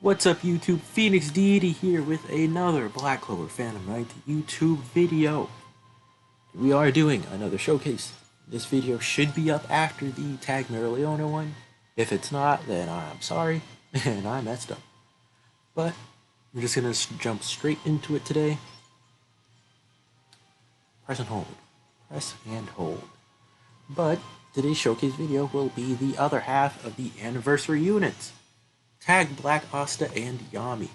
What's up YouTube? Phoenix Deity here with another Black Clover Phantom Knight YouTube video. We are doing another showcase. This video should be up after the Tag Mereo one. If it's not, then I'm sorry and I messed up. But we're just gonna jump straight into it today. Press and hold. Press and hold. But today's showcase video will be the other half of the anniversary units. Tag Black Asta and Yami.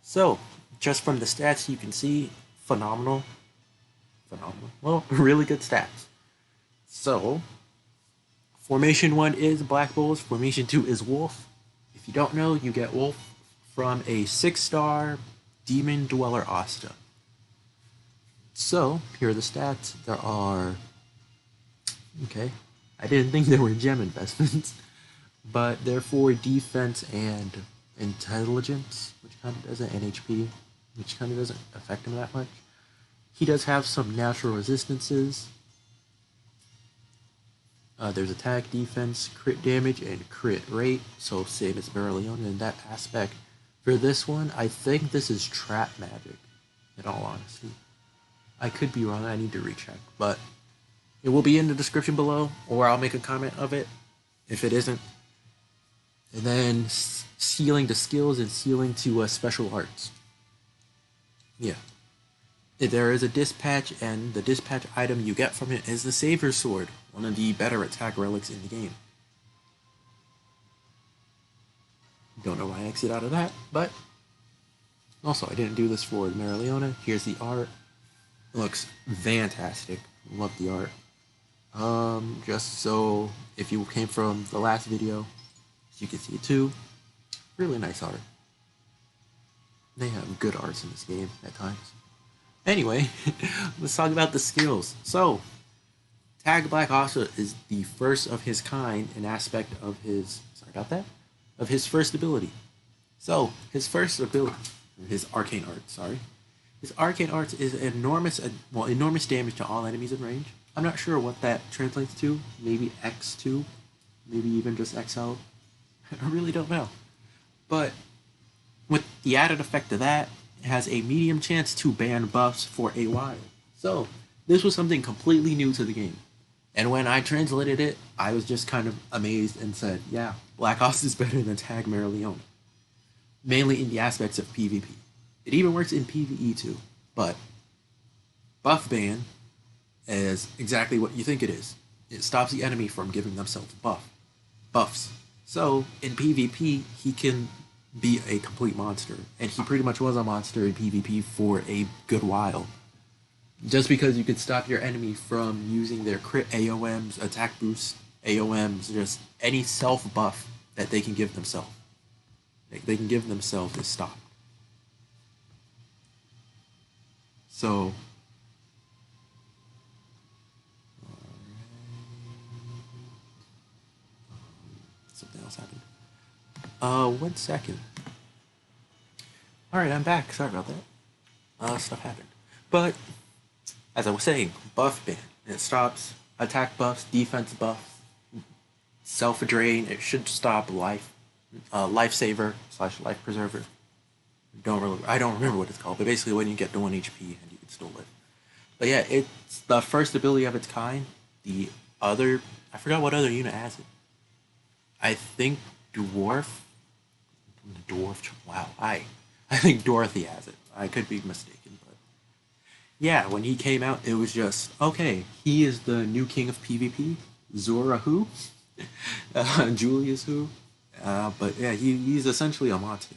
So, just from the stats you can see, phenomenal. Well, really good stats. So, Formation 1 is Black Bulls, Formation 2 is Wolf. If you don't know, you get Wolf from a 6-star Demon Dweller Asta. So, here are the stats. There are... Okay, I didn't think there were gem investments. But therefore defense and intelligence, which kind of doesn't, and HP, which kind of doesn't affect him that much. He does have some natural resistances. There's attack, defense, crit damage, and crit rate, so same as Mereo in that aspect. For this one, I think this is trap magic, in all honesty. I could be wrong, I need to recheck, but it will be in the description below, or I'll make a comment of it if it isn't. And then sealing to skills and sealing to special arts. Yeah. There is a dispatch, and the dispatch item you get from it is the Savior Sword, one of the better attack relics in the game. Don't know why I exit out of that, but also I didn't do this for Mereo. Here's the art. It looks fantastic. Love the art. Just so if you came from the last video, you can see it too. Really nice art. They have good arts in this game at times. Anyway, let's talk about the skills. So, Tag Black Asta is the first of his kind in aspect of his, of his first ability. So, his first ability, his arcane art, His arcane art is enormous damage to all enemies in range. I'm not sure what that translates to. Maybe X2, maybe even just XL. I really don't know. But with the added effect of that, it has a medium chance to ban buffs for a while. So, this was something completely new to the game. And when I translated it, I was just kind of amazed and said, yeah, Black Ops is better than Tag Mereo. Mainly in the aspects of PvP. It even works in PvE too. But buff ban is exactly what you think it is. It stops the enemy from giving themselves buffs. So, in PvP, he can be a complete monster. And he pretty much was a monster in PvP for a good while. Just because you could stop your enemy from using their crit AOMs, attack boost AOMs, just any self-buff that they can give themselves. They can give themselves is stopped. So... something else happened. 1 second. Alright, I'm back. Sorry about that. Stuff happened. But, as I was saying, buff ban. It stops attack buffs, defense buffs, self-drain. It should stop lifesaver / life preserver. I don't remember what it's called, but basically when you get to 1 HP and you can still live. But yeah, it's the first ability of its kind. The other, I forgot what other unit has it. I think Dwarf. Wow, I think Dorothy has it. I could be mistaken, but yeah, when he came out, it was just okay. He is the new king of PvP. Zora who? Julius who? But yeah, he's essentially a monster.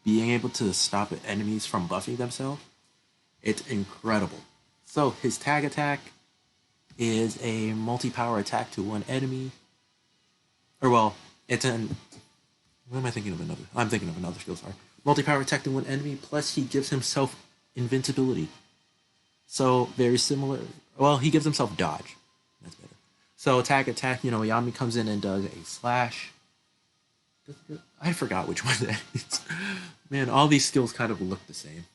Being able to stop enemies from buffing themselves, it's incredible. So his tag attack is a multi-power attack to one enemy. Or well, it's an... What am I thinking of another? I'm thinking of another skill, sorry. Multi-power attack to one enemy, plus he gives himself invincibility. So, very similar... Well, he gives himself dodge. That's better. So, attack, Yami comes in and does a slash. I forgot which one that is. Man, all these skills kind of look the same.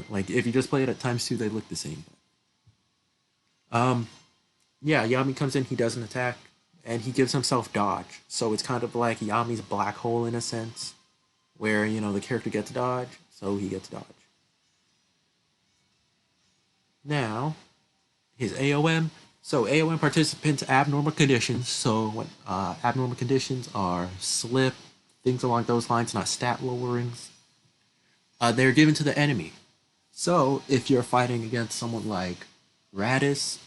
Like, if you just play it at ×2, they look the same. Yeah, Yami comes in, he does an attack. and he gives himself dodge. So it's kind of like Yami's black hole in a sense. where, you know, the character gets dodge, so he gets dodge. Now, his AOM. So AOM participants abnormal conditions. So what abnormal conditions are slip, things along those lines, not stat lowerings. They're given to the enemy. So if you're fighting against someone like Radis,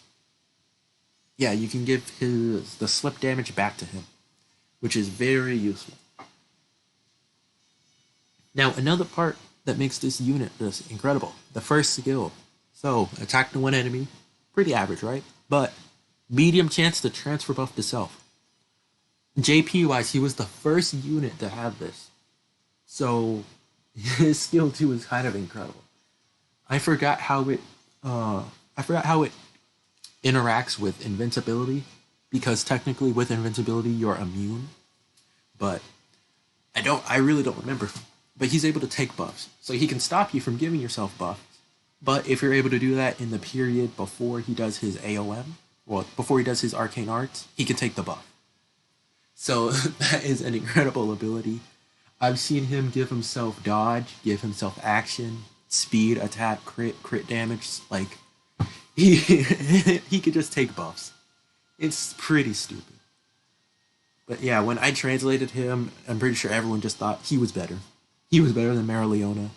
yeah, you can give the slip damage back to him, which is very useful. Now, another part that makes this unit just incredible, the first skill. So, attack to one enemy, pretty average, right? But medium chance to transfer buff to self. JP wise, he was the first unit to have this. So, his skill 2 is kind of incredible. I forgot how it interacts with invincibility, because technically with invincibility you're immune, but I really don't remember. But he's able to take buffs, so he can stop you from giving yourself buffs. But if you're able to do that in the period before he does his AOM, well, before he does his arcane arts, he can take the buff. So that is an incredible ability. I've seen him give himself dodge, give himself action, speed, attack, crit damage. Like, he could just take buffs. It's pretty stupid. But yeah, when I translated him, I'm pretty sure everyone just thought he was better. He was better than Mereo.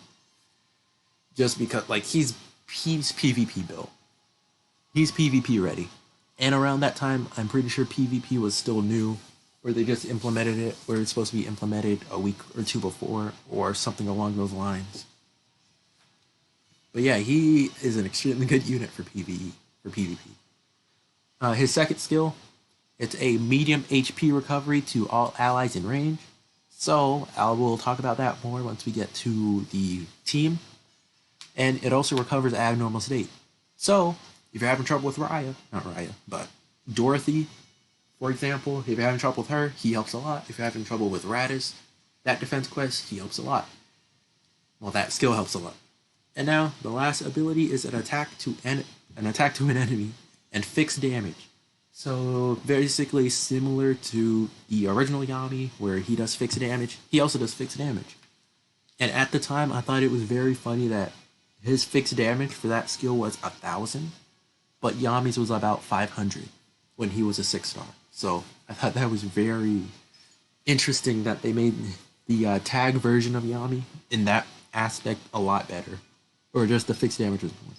Just because, like, he's PvP built. He's PvP ready. And around that time, I'm pretty sure PvP was still new, or they just implemented it, where it's supposed to be implemented a week or two before, or something along those lines. But yeah, he is an extremely good unit for PvE, for PvP. His second skill, it's a medium HP recovery to all allies in range. So I will talk about that more once we get to the team. And it also recovers abnormal state. So if you're having trouble with not Raya, but Dorothy, for example, if you're having trouble with her, he helps a lot. If you're having trouble with Radis, that defense quest, he helps a lot. Well, that skill helps a lot. And now the last ability is an attack to an enemy and fixed damage. So basically similar to the original Yami, where he does fixed damage, he also does fixed damage. And at the time, I thought it was very funny that his fixed damage for that skill was 1,000, but Yami's was about 500 when he was a 6-star. So I thought that was very interesting that they made the tag version of Yami in that aspect a lot better, or just the fixed damage was more.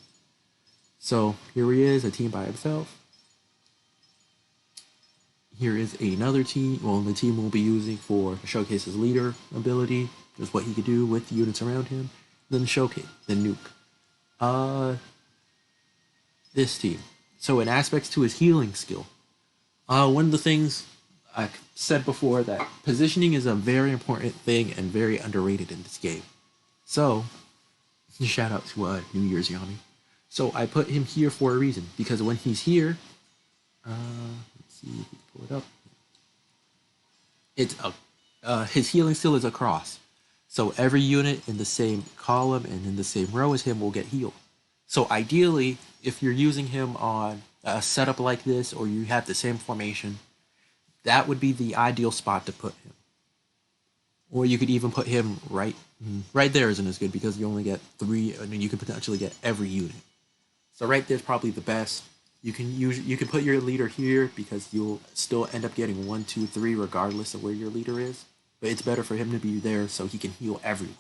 So here he is, a team by himself. Here is another team. Well, the team we'll be using for the showcase his leader ability, just what he could do with the units around him. Then the showcase, the nuke. This team. So in aspects to his healing skill, one of the things I said before, that positioning is a very important thing and very underrated in this game. So shout out to New Year's Yami. So I put him here for a reason, because when he's here, let's see if we can pull it up. It's his healing skill is across. So every unit in the same column and in the same row as him will get healed. So ideally, if you're using him on a setup like this, or you have the same formation, that would be the ideal spot to put him. Or you could even put him right there isn't as good, because you only get 3. I mean, you could potentially get every unit. So right there's probably the best. You can put your leader here, because you'll still end up getting 1, 2, 3 regardless of where your leader is. But it's better for him to be there so he can heal everyone.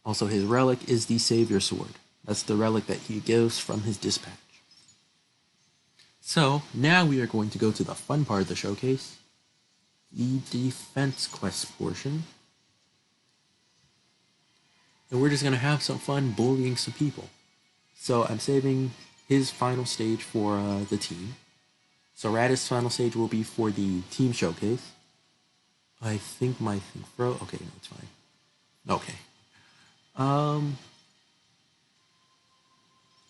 Also, his relic is the Savior Sword. That's the relic that he gives from his dispatch. So now we are going to go to the fun part of the showcase, the defense quest portion. And we're just going to have some fun bullying some people. So I'm saving his final stage for the team. So Radis' final stage will be for the team showcase. I think my thing froze. Okay, no, it's fine. Okay.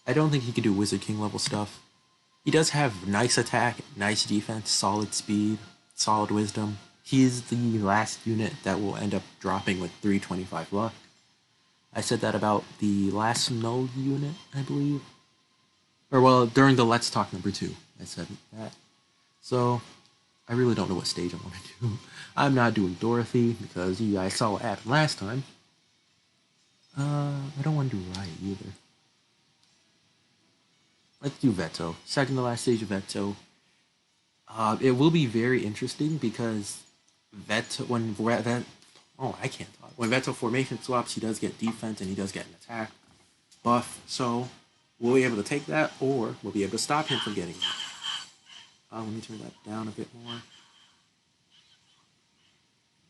I don't think he can do Wizard King level stuff. He does have nice attack, nice defense, solid speed, solid wisdom. He's the last unit that will end up dropping with 325 luck. I said that about the last null unit, I believe. Or, well, during the Let's Talk number 2, I said that. So, I really don't know what stage I want to do. I'm not doing Dorothy because you guys saw what happened last time. I don't want to do Riot either. Let's do Veto. Second to last stage of Veto. It will be very interesting because I can't talk. When Veto formation swaps, he does get defense and he does get an attack buff. So we'll be able to take that, or we'll be able to stop him from getting that. Let me turn that down a bit more.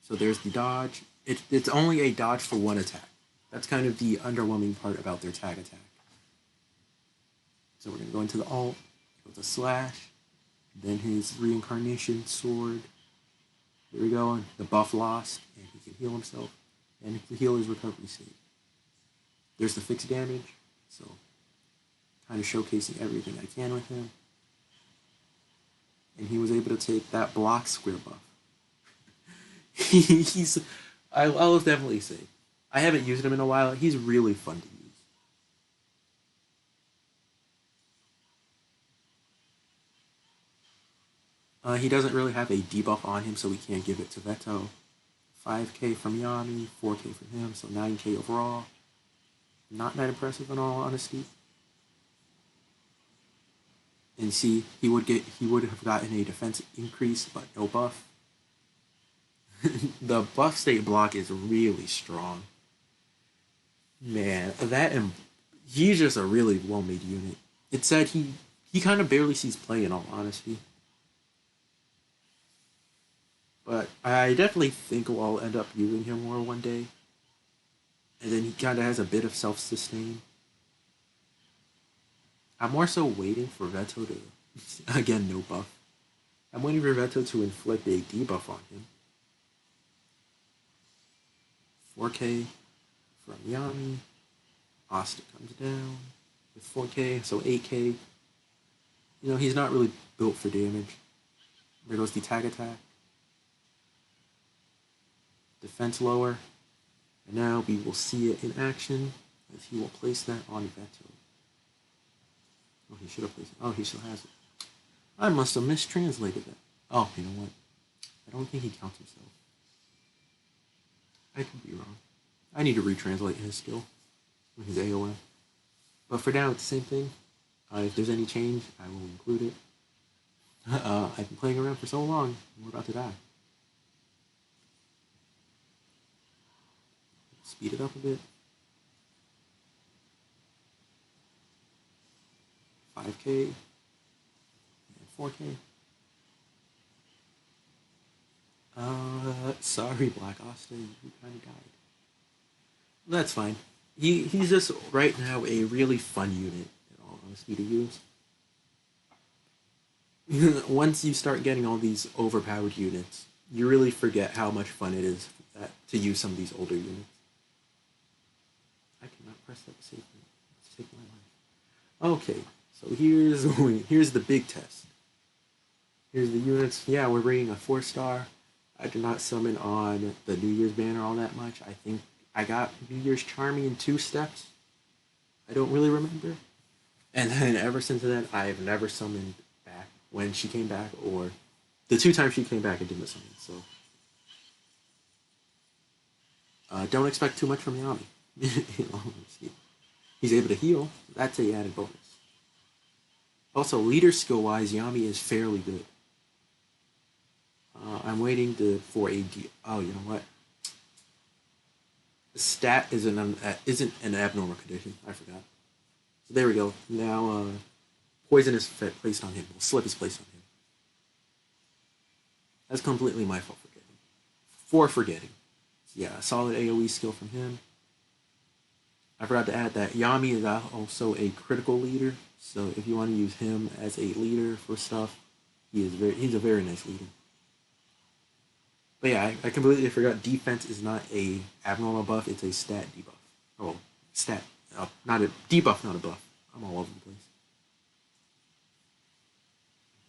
So there's the dodge. It's only a dodge for one attack. That's kind of the underwhelming part about their tag attack. So we're going to go into the ult, go to slash, then his reincarnation sword. Here we go, the buff lost, and he can heal himself, and he can heal his recovery state. There's the fixed damage, so kind of showcasing everything I can with him. And he was able to take that block square buff. I'll definitely say, I haven't used him in a while. He's really fun to use. He doesn't really have a debuff on him, so we can't give it to Veto. 5k from Yami, 4k from him, so 9k overall. Not that impressive in all honesty. And see, he would have gotten a defense increase, but no buff. The buff state block is really strong. Man, he's just a really well-made unit. It said he kind of barely sees play in all honesty. But I definitely think I'll end up using him more one day. And then he kind of has a bit of self-sustain. I'm more so waiting for Veto to, again, no buff. I'm waiting for Veto to inflict a debuff on him. 4k from Yami. Asta comes down with 4k, so 8k. You know, he's not really built for damage. There goes the tag attack. Defense lower. And now we will see it in action as he will place that on Veto. Oh, he should have placed it. Oh, he still has it. I must have mistranslated that. Oh, you know what? I don't think he counts himself. I could be wrong. I need to retranslate his skill with his AOM. But for now, it's the same thing. If there's any change, I will include it. I've been playing around for so long, we're about to die. Speed it up a bit. 5k and 4k. Sorry, Black Asta, you kind of died. That's fine. He's just right now a really fun unit, in all honesty, to use. Once you start getting all these overpowered units, you really forget how much fun it is to use some of these older units. I cannot press that save. Let's take my life. Okay, so here's the big test. Here's the units. Yeah, we're bringing a 4-star. I did not summon on the New Year's banner all that much. I think I got New Year's Charming in 2 steps. I don't really remember. And then ever since then, I've never summoned back when she came back, or the 2 times she came back, I didn't summon. So don't expect too much from Yami. He's able to heal. That's a added bonus. Also, leader skill-wise, Yami is fairly good. I'm waiting for a oh, you know what? Stat isn't an abnormal condition. I forgot. So there we go. Now, poison is placed on him. Well, slip is placed on him. That's completely my fault for forgetting. So yeah, a solid AoE skill from him. I forgot to add that Yami is also a critical leader. So if you want to use him as a leader for stuff, he's a very nice leader. But yeah, I completely forgot defense is not a abnormal buff, it's a stat debuff. Oh, stat. Not a debuff, not a buff. I'm all over the place.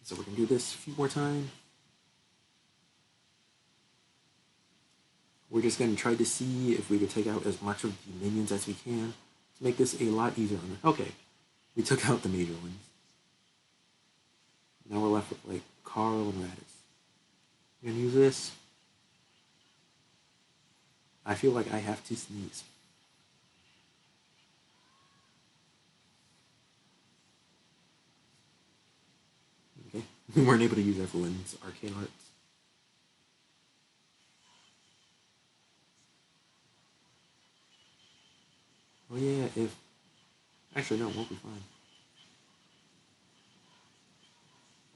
So we're going to do this a few more times. We're just going to try to see if we can take out as much of the minions as we can to make this a lot easier on her. Okay, we took out the major ones. Now we're left with like Carl and Raditz. I'm gonna use this. I feel like I have to sneeze. Okay, we weren't able to use everyone's arcane arts. Oh yeah, if actually no, we'll be fine.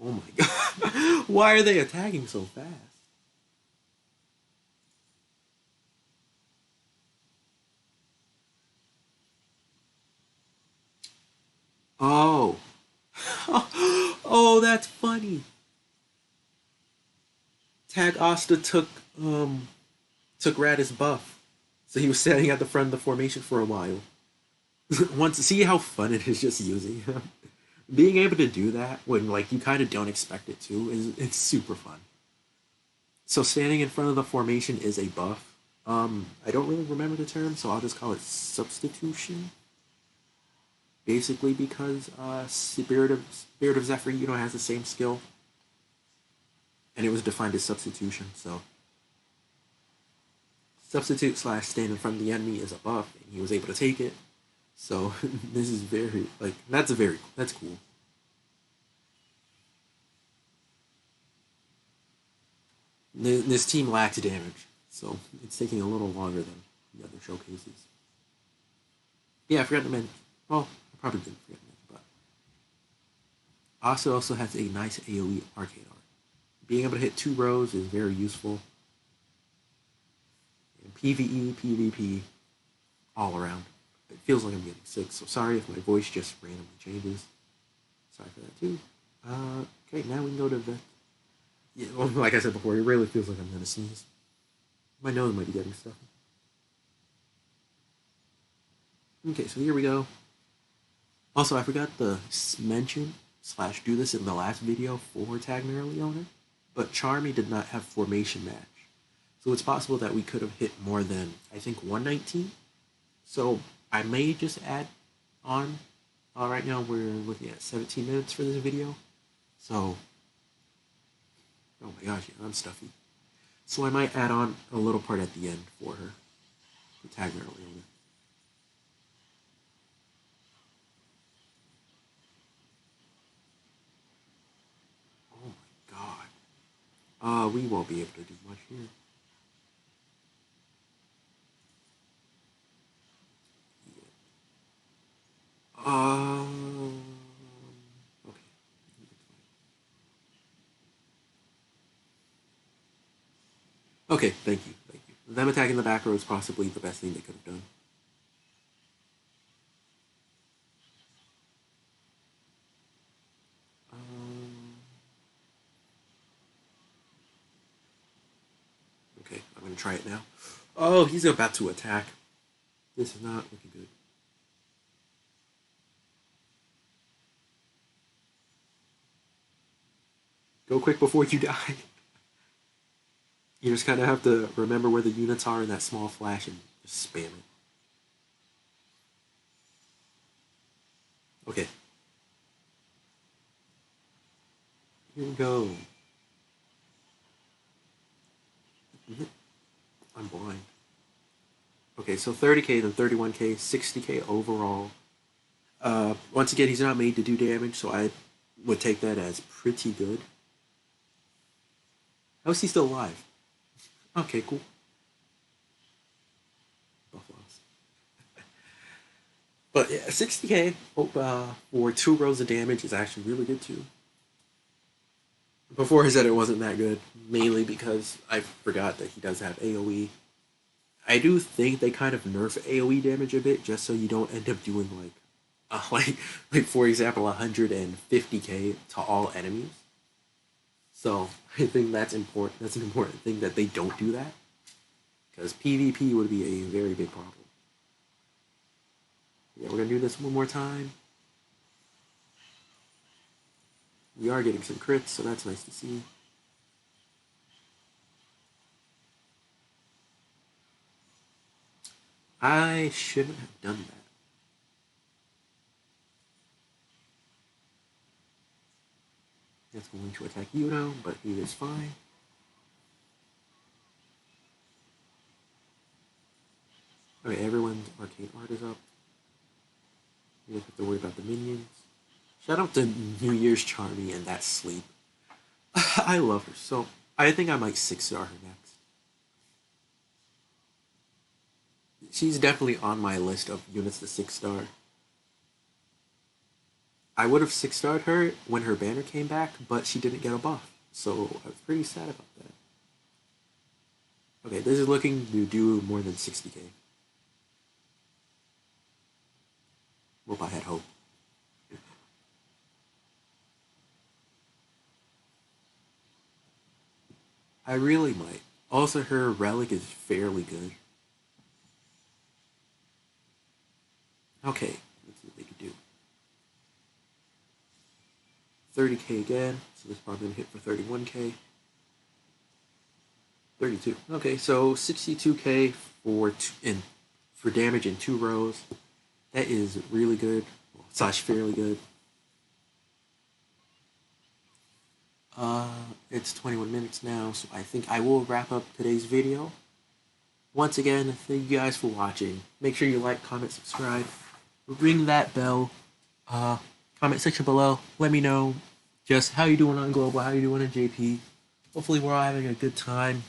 Oh my god, why are they attacking so fast? Oh, oh, that's funny. Tag Asta took Radis buff, so he was standing at the front of the formation for a while. Once see how fun it is just using him. Being able to do that when like you kind of don't expect it to is it's super fun. So standing in front of the formation is a buff. I don't really remember the term, so I'll just call it substitution. Basically, because Spirit of Zephyr, has the same skill, and it was defined as substitution. So substitute slash stand in front of the enemy is a buff, and he was able to take it. So this is very like that's cool. This team lacks damage, so it's taking a little longer than the other showcases. Yeah, I forgot to mention. Well, I probably didn't forget to mention, but Asta also has a nice AoE arcade art. Being able to hit 2 rows is very useful. And PvE, PvP, all around. It feels like I'm getting sick, so sorry if my voice just randomly changes. Sorry for that too. Okay, now we can go to the. Yeah, well, like I said before, it really feels like I'm gonna sneeze. My nose might be getting stuffy. Okay, so here we go. Also, I forgot to mention slash do this in the last video for Tag Mereo, but Charmy did not have formation match. So it's possible that we could have hit more than, I think, 119. So I may just add on. Right now we're looking at 17 minutes for this video. So, oh my gosh, yeah, I'm stuffy. So I might add on a little part at the end for her, for Tag Mereo. Oh my god. We won't be able to do much here. Okay. Okay, thank you, thank you. Them attacking the back row is possibly the best thing they could have done. Um, okay, I'm gonna try it now. Oh, he's about to attack. This is not looking good. Go quick before you die. You just kind of have to remember where the units are in that small flash and just spam it. Okay. Here we go. I'm blind. Okay, so 30k, then 31k, 60k overall. Once again, he's not made to do damage, so I would take that as pretty good. How is he still alive? Okay, cool. Buffaloes. But yeah, 60k for 2 rows of damage is actually really good too. Before I said it wasn't that good, mainly because I forgot that he does have AoE. I do think they kind of nerf AoE damage a bit, just so you don't end up doing like for example, 150k to all enemies. So I think that's important. That's an important thing that they don't do that, because PvP would be a very big problem. Yeah, we're gonna do this one more time. We are getting some crits, so that's nice to see. I shouldn't have done that. That's going to attack Yuno, but he is fine. Okay, everyone's arcade art is up. You don't have to worry about the minions. Shout out to New Year's Charmy and that sleep. I love her. So I think I might 6-star her next. She's definitely on my list of units to 6-star. I would have 6-starred her when her banner came back, but she didn't get a buff. So I was pretty sad about that. Okay, this is looking to do more than 60k. Hope I had hope. I really might. Also, her relic is fairly good. Okay, let's see what they can do. 30k again, so this probably gonna hit for 31k. 32. Okay, so 62k for damage in 2 rows. That is really good, slash fairly good. It's 21 minutes now, so I think I will wrap up today's video. Once again, thank you guys for watching. Make sure you like, comment, subscribe, ring that bell. Comment section below. Let me know just how you doing on Global, how you doing on JP. Hopefully we're all having a good time.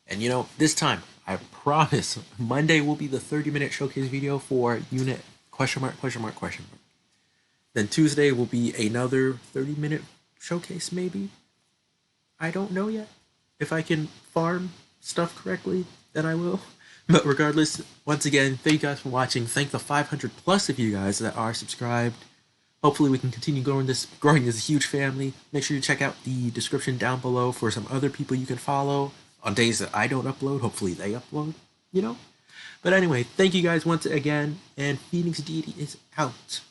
And you know, this time, I promise, Monday will be the 30-minute showcase video for unit question mark. Then Tuesday will be another 30-minute showcase, maybe. I don't know yet. If I can farm stuff correctly, then I will. But regardless, once again, thank you guys for watching. Thank the 500 plus of you guys that are subscribed. Hopefully we can continue growing this huge family. Make sure you check out the description down below for some other people you can follow on days that I don't upload. Hopefully they upload, you know. But anyway, thank you guys once again, and Phoenix Deity is out.